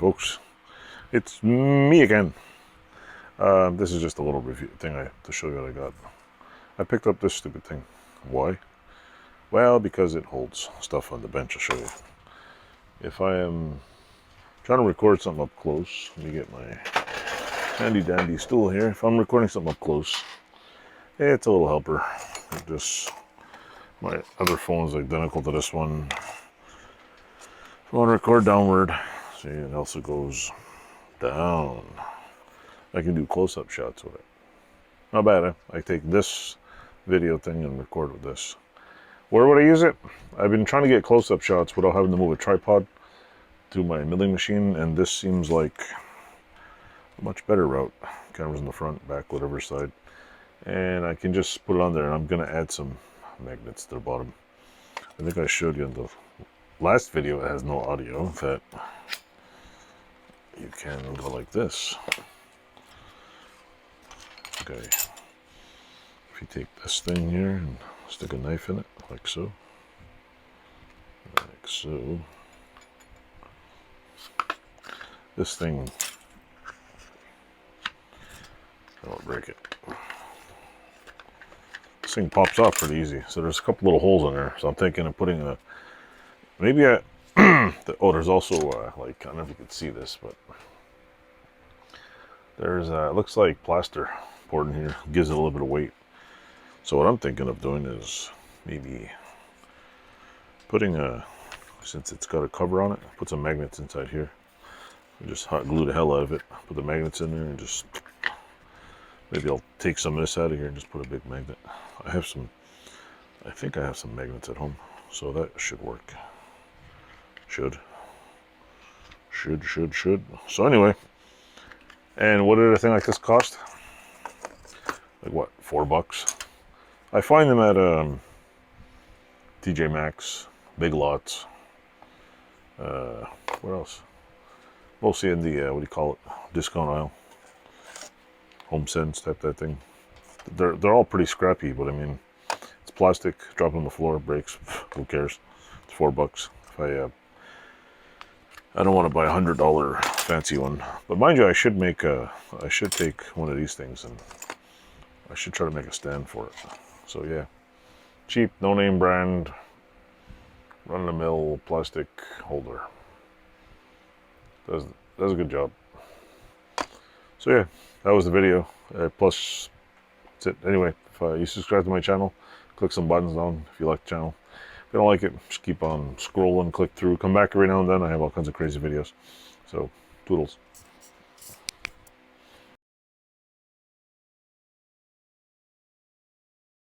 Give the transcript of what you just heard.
folks, it's me again. This is just a little review thing to show you what I got. I picked up this stupid thing. Why? Well, because it holds stuff on the bench. I'll show you. If I am trying to record something up close, let me get my handy dandy stool here. If I'm recording something up close, it's a little helper. My other phone is identical to this one. If I want to record downward, see, it also goes down. I can do close-up shots with it. Not bad, eh? I take this video thing and record with this. Where would I use it? I've been trying to get close-up shots without having to move a tripod to my milling machine, and this seems like a much better route. Camera's in the front, back, whatever side. And I can just put it on there, and I'm going to add some magnets to the bottom. I think I showed you in the last video, it has no audio, that you can go like this. Okay, if you take this thing here and stick a knife in it, like so, this thing, I won't break it. This thing pops off pretty easy. So there's a couple little holes in there. So I'm thinking of putting a, maybe a, oh, there's also like, I don't know if you can see this, but there's it looks like plaster poured in here. Gives it a little bit of weight. So what I'm thinking of doing is maybe putting a, since it's got a cover on it, put some magnets inside here. Just hot glue the hell out of it. Put the magnets in there and just, maybe I'll take some of this out of here and just put a big magnet. I think I have some magnets at home, so that should work. Should. So anyway, and what did a thing like this cost? Like what, $4? I find them at TJ Maxx, Big Lots. Where else? Mostly in the what do you call it? Discount aisle, Home Sense type that thing. They're all pretty scrappy, but I mean, it's plastic. Drop on the floor, breaks. Who cares? It's $4. If I don't want to buy $100 fancy one, but mind you, I should take one of these things and I should try to make a stand for it. So yeah, cheap, no name brand, run-of-the-mill plastic holder. Does a good job. So yeah, that was the video. Plus, that's it. Anyway, if you subscribe to my channel, click some buttons down if you like the channel. If you don't like it, just keep on scrolling, click through, come back every now and then. I have all kinds of crazy videos. So, toodles.